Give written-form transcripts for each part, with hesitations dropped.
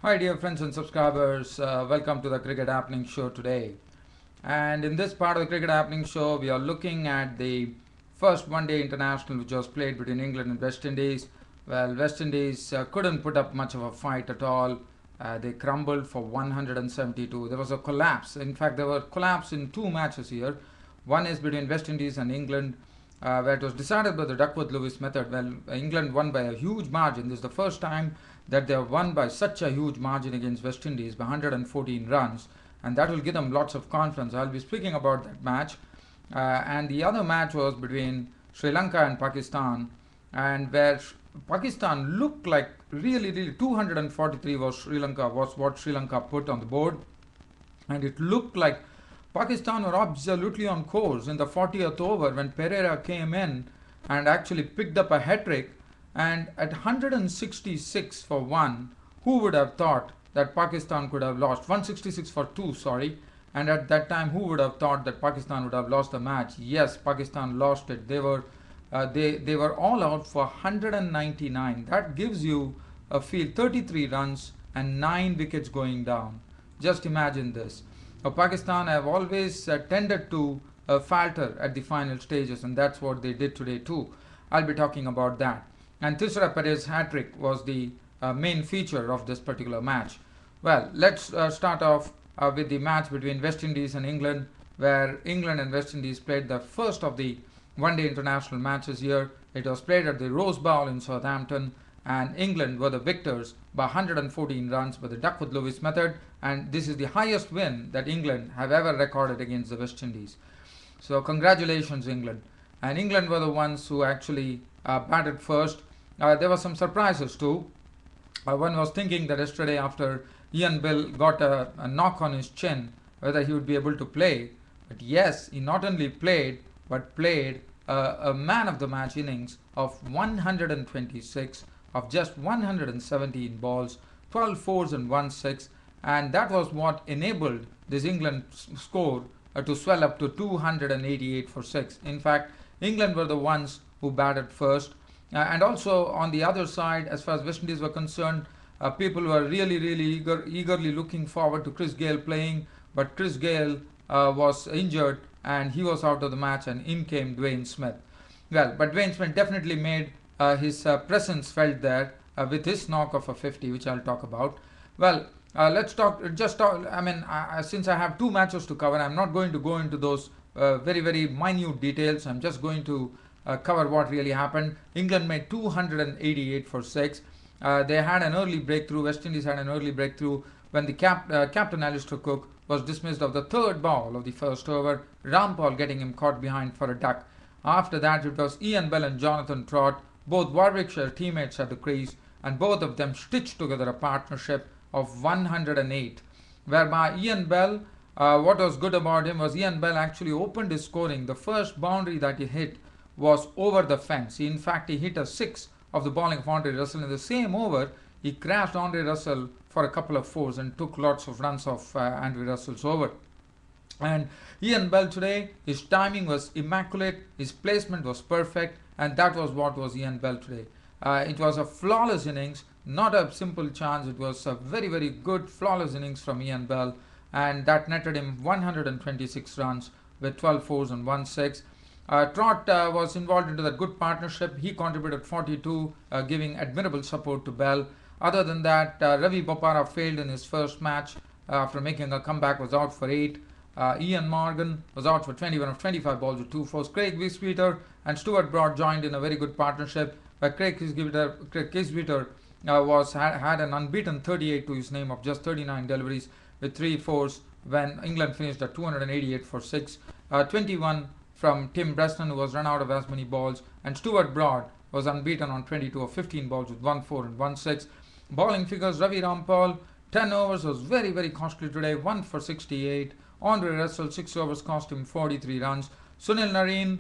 Hi dear friends and subscribers, welcome to the Cricket Happening Show today. And in this part of the Cricket Happening Show, we are looking at the first one-day international which was played between England and West Indies. Well, West Indies couldn't put up much of a fight at all. They crumbled for 172. There was a collapse. In fact, there were collapse in two matches here. One is between West Indies and England, where it was decided by the Duckworth-Lewis method. Well, England won by a huge margin. This is the first time that they have won by such a huge margin against West Indies by 114 runs, and that will give them lots of confidence. I'll be speaking about that match. And the other match was between Sri Lanka and Pakistan, and where Pakistan looked like really 243 was what Sri Lanka put on the board, and it looked like Pakistan were absolutely on course in the 40th over when Perera came in and actually picked up a hat trick. And at 166 for 1, who would have thought that Pakistan could have lost? 166 for 2, sorry. And at that time, who would have thought that Pakistan would have lost the match? Yes, Pakistan lost it. They were all out for 199. That gives you a feel, 33 runs and 9 wickets going down. Just imagine this. Pakistan have always tended to falter at the final stages, and that's what they did today too. I'll be talking about that. And Thisara Perez's hat-trick was the main feature of this particular match. Well, let's start off with the match between West Indies and England, where England and West Indies played the first of the one-day international matches here. It was played at the Rose Bowl in Southampton, and England were the victors by 114 runs by the Duckworth-Lewis method, and this is the highest win that England have ever recorded against the West Indies. So congratulations, England. And England were the ones who actually batted first. There were some surprises too. One was thinking that yesterday after Ian Bell got a knock on his chin, whether he would be able to play. But yes, he not only played, but played a man of the match innings of 126 of just 117 balls, 12 fours and 1 6, and that was what enabled this England score to swell up to 288 for 6. In fact, England were the ones who batted first. And also on the other side, as far as West Indies were concerned, people were really eagerly looking forward to Chris Gayle playing, but Chris Gayle was injured and he was out of the match, and in came Dwayne Smith. Well, but Dwayne Smith definitely made his presence felt there with his knock of a 50, which I'll talk about. Well, let's talk. I mean, since I have two matches to cover, I'm not going to go into those very minute details. I'm just going to cover what really happened. England made 288 for 6. They had an early breakthrough. West Indies had an early breakthrough when the captain Alistair Cook was dismissed of the third ball of the first over. Rampal getting him caught behind for a duck. After that, it was Ian Bell and Jonathan Trott, both Warwickshire teammates at the crease, and both of them stitched together a partnership of 108, whereby Ian Bell, what was good about him was Ian Bell actually opened his scoring. The first boundary that he hit was over the fence. In fact, he hit a 6 of the bowling of Andre Russell. In the same over, he crashed Andre Russell for a couple of fours and took lots of runs off Andre Russell's over. And Ian Bell today, his timing was immaculate, his placement was perfect, and that was what was Ian Bell today. It was a flawless innings, not a simple chance. It was a very good flawless innings from Ian Bell, and that netted him 126 runs with 12 fours and 1 6. Trott was involved into that good partnership. He contributed 42, giving admirable support to Bell. Other than that, Ravi Bopara failed in his first match after making a comeback, was out for 8. Ian Morgan was out for 21 of 25 balls with 2 fours. Craig Wisbeater and Stuart Broad joined in a very good partnership, but Craig Wisbeater had an unbeaten 38 to his name of just 39 deliveries with 3 fours when England finished at 288 for 6. 21 from Tim Bresnan, who was run out of as many balls, and Stuart Broad was unbeaten on 22 of 15 balls with 1 4 and 1 6. Bowling figures: Ravi Rampal, 10 overs was very costly today, 1 for 68. Andre Russell, 6 overs cost him 43 runs. Sunil Narine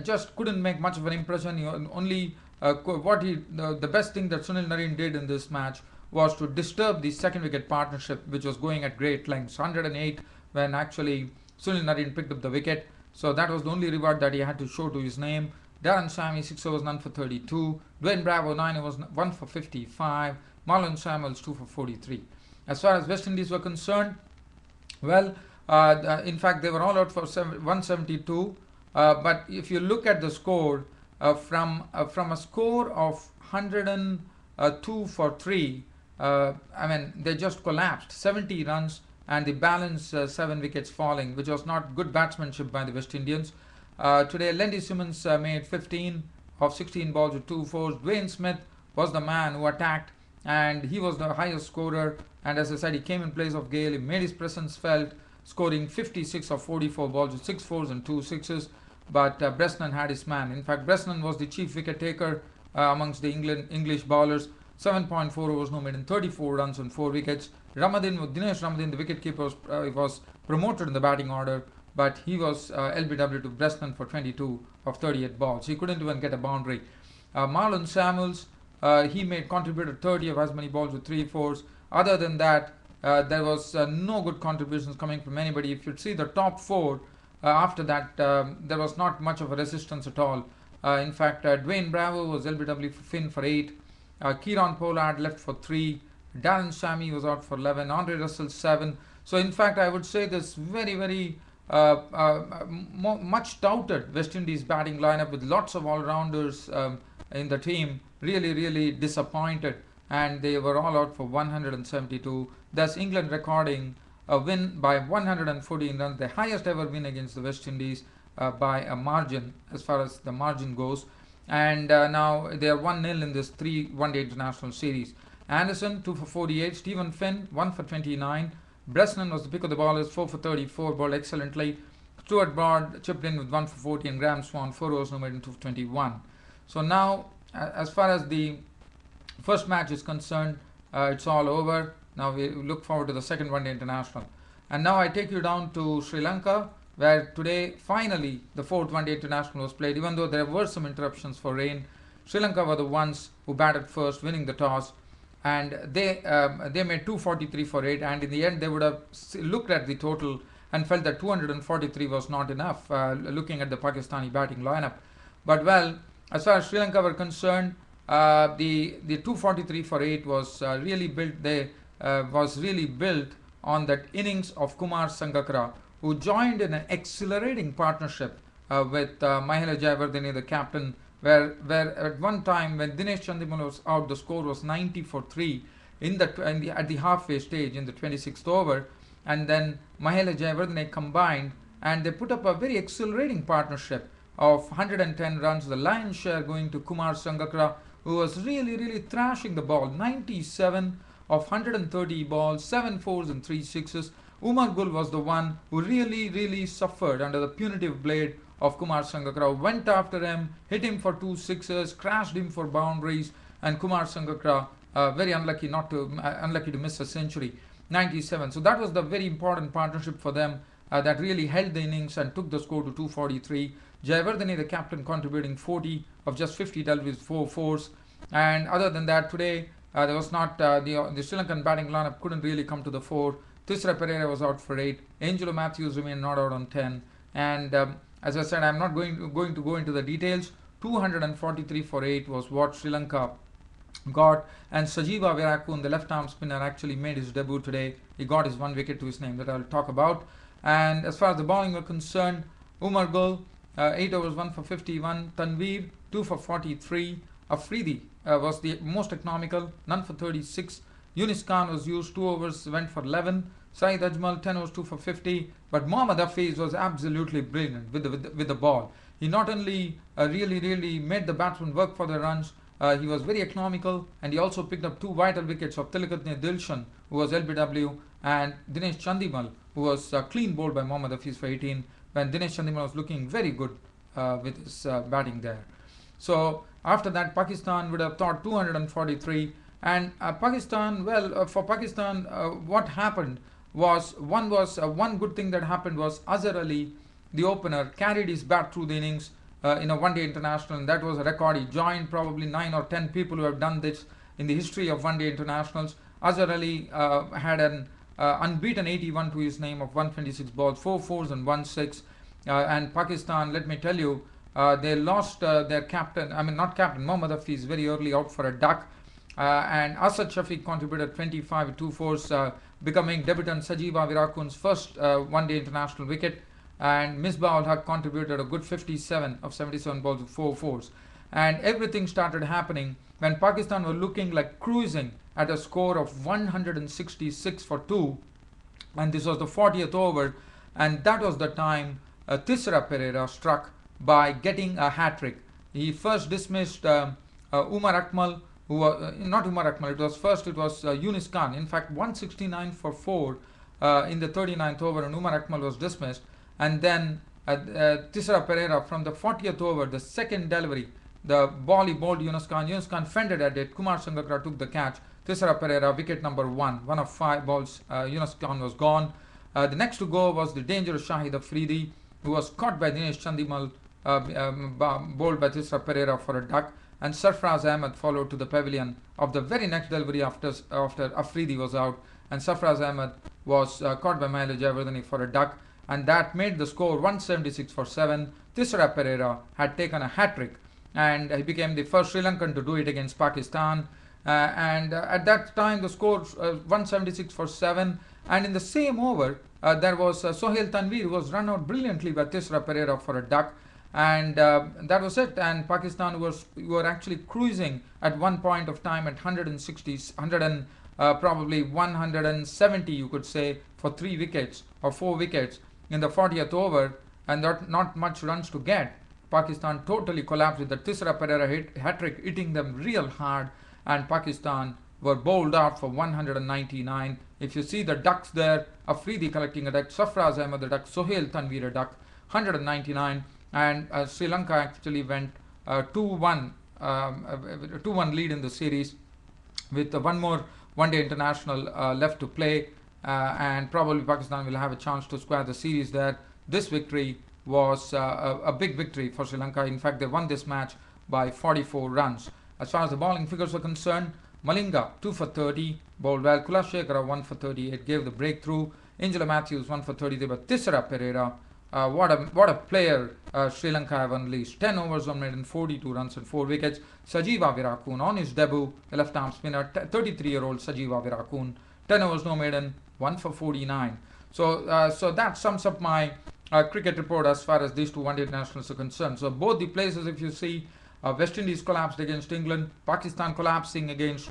just couldn't make much of an impression. He only the best thing that Sunil Narine did in this match was to disturb the second wicket partnership, which was going at great lengths. 108 when actually Sunil Narine picked up the wicket. So that was the only reward that he had to show to his name. Darren Sammy, 6 overs, none for 32. Dwayne Bravo, 9 overs, 1 for 55. Marlon Samuels 2 for 43. As far as West Indies were concerned, well, in fact, they were all out for 172. But if you look at the score, from a score of 102 for 3, I mean, they just collapsed. 70 runs and the balance 7 wickets falling, which was not good batsmanship by the West Indians. Today, Lendy Simmons made 15 of 16 balls with 2 fours. Dwayne Smith was the man who attacked, and he was the highest scorer. And as I said, he came in place of Gale. He made his presence felt, scoring 56 of 44 balls with 6 fours and 2 sixes. But Bresnan had his man. In fact, Bresnan was the chief wicket taker amongst the English bowlers. 7.4 overs, no made in 34 runs on 4 wickets. Dinesh Ramadan, the wicketkeeper, was promoted in the batting order, but he was LBW to Bresnan for 22 of 38 balls. He couldn't even get a boundary. Marlon Samuels, he contributed 30 of as many balls with 3 fours. Other than that, there was no good contributions coming from anybody. If you see the top 4, after that, there was not much of a resistance at all. In fact, Dwayne Bravo was LBW for Finn for 8. Kieron Pollard left for 3. Darren Sammy was out for 11. Andre Russell 7. So in fact, I would say this very, very much touted West Indies batting lineup with lots of all-rounders in the team really, really disappointed, and they were all out for 172. Thus, England recording a win by 114 runs, the highest ever win against the West Indies by a margin as far as the margin goes. And now they are 1-0 in this 3 one-day international series. Anderson 2 for 48, Stephen Finn 1 for 29, Bresnan was the pick of the bowlers, 4 for 34, bowled excellently. Stuart Broad chipped in with 1 for 40, and Graham Swan 4 overs, no made in 2 for 21. So now, as far as the first match is concerned, it's all over. Now we look forward to the second one-day international. And now I take you down to Sri Lanka, where today finally the fourth one-day international was played. Even though there were some interruptions for rain, Sri Lanka were the ones who batted first, winning the toss, and they made 243 for 8. And in the end, they would have looked at the total and felt that 243 was not enough, looking at the Pakistani batting lineup. But well, as far as Sri Lanka were concerned, the 243 for 8 was really built on that innings of Kumar Sangakkara, who joined in an accelerating partnership with Mahela Jayawardene, the captain, where at one time when Dinesh Chandimal was out, the score was 90 for 3 at the halfway stage in the 26th over, and then Mahela Jayawardene combined and they put up a very accelerating partnership of 110 runs, the lion's share going to Kumar Sangakkara, who was really thrashing the ball. 97 of 130 balls, 7 fours and 3 sixes. Umar Gul was the one who really suffered under the punitive blade of Kumar Sangakkara. Went after him, hit him for 2 sixes, crashed him for boundaries, and Kumar Sangakkara very unlucky to miss a century. 97. So that was the very important partnership for them that really held the innings and took the score to 243. Jayawardene, the captain, contributing 40 of just 50, dealt with 4 fours. And other than that, today there was not the Sri Lankan batting lineup couldn't really come to the fore. Thisara Perera was out for 8. Angelo Matthews remained not out on 10. And as I said, I'm not going to go into the details. 243 for 8 was what Sri Lanka got, and Sajiva Virakun, the left-arm spinner, actually made his debut today. He got his 1 wicket to his name that I'll talk about. And as far as the bowling were concerned, Umar Gul 8 overs, 1 for 51. Tanveer 2 for 43. Afridi was the most economical, none for 36. Yunis Khan was used, 2 overs, went for 11. Saeed Ajmal 10 overs, 2 for 50. But Mohammad Hafiz was absolutely brilliant with the ball. He not only really made the batsmen work for the runs, he was very economical, and he also picked up 2 vital wickets of Tilakatne Dilshan, who was LBW, and Dinesh Chandimal, who was clean bowled by Mohammad Hafiz for 18, when Dinesh Chandimal was looking very good with his batting there. So after that, Pakistan would have thought 243, and Pakistan, for Pakistan, what happened was one good thing that happened was Azhar Ali, the opener, carried his bat through the innings in a one-day international, and that was a record. He joined probably 9 or 10 people who have done this in the history of one-day internationals. Azhar Ali had an unbeaten 81 to his name of 126 balls, 4 fours and 1 6. And Pakistan, let me tell you, they lost their captain, not captain, Mohammad Hafiz, very early out for a duck. and Asad Shafiq contributed 25 with 2 fours, becoming debutant Sajiva Virakun's first one-day international wicket. And Misbah ul Haq contributed a good 57 of 77 balls with 4 fours. And everything started happening when Pakistan were looking like cruising at a score of 166 for 2. And this was the 40th over. And that was the time thisara Perera struck by getting a hat-trick. He first dismissed Umar Akmal, who was not Umar Akmal, it was Yunus Khan. In fact, 169 for 4 in the 39th over, and Umar Akmal was dismissed. And then thisara Perera from the 40th over, the second delivery, the ball he bowled Yunus Khan. Yunus Khan fended at it. Kumar Sangakkara took the catch. Thisara Perera, wicket number 1. 1 of 5 balls. Yunus Khan was gone. The next to go was the dangerous Shahid Afridi, who was caught by Dinesh Chandimal, bowled by Thisara Perera for a duck. And Sarfraz Ahmed followed to the pavilion of the very next delivery after Afridi was out. And Sarfraz Ahmed was caught by Mahela Jayawardene for a duck. And that made the score 176 for 7. Thisara Perera had taken a hat-trick, and he became the first Sri Lankan to do it against Pakistan. At that time, the score 176 for 7. And in the same over, there was Sohail Tanveer, who was run out brilliantly by Thisara Perera for a duck. And that was it. And Pakistan were actually cruising at one point of time at 160, probably 170, you could say, for 3 wickets or 4 wickets in the 40th over, and not much runs to get. Pakistan totally collapsed with the Thisara Perera hat-trick hitting them real hard, and Pakistan were bowled out for 199. If you see the ducks there, Afridi collecting a duck, Sarfraz Ahmed a duck, Sohail Tanveer a duck, 199, and Sri Lanka actually went 2-1 lead in the series with one more one-day international left to play, and probably Pakistan will have a chance to square the series there. This victory was a big victory for Sri Lanka. In fact, they won this match by 44 runs. As far as the bowling figures were concerned, Malinga 2 for 30, bowled well. Kulashekara 1 for 38, gave the breakthrough. Angela Matthews 1 for 33, but Thisara Perera, what a player Sri Lanka have unleashed. 10 overs on made in 42 runs and 4 wickets. Sajiva Virakun on his debut, the left-arm spinner, 33-year-old Sajiva Virakun, 10 overs no maiden, 1 for 49. So that sums up my cricket report as far as these two one-day internationals are concerned. So both the places, if you see, West Indies collapsed against England, Pakistan collapsing against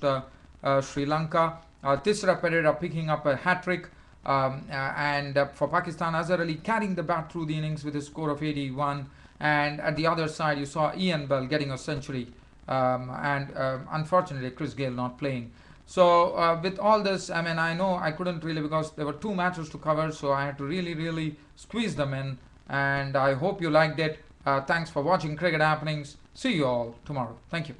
Sri Lanka, Thisara Perera picking up a hat-trick, and for Pakistan, Azhar Ali carrying the bat through the innings with a score of 81, and at the other side you saw Ian Bell getting a century, and unfortunately Chris Gayle not playing. So with all this, I mean, I know I couldn't really, because there were 2 matches to cover, so I had to really squeeze them in, and I hope you liked it. Thanks for watching Cricket Happenings. See you all tomorrow. Thank you.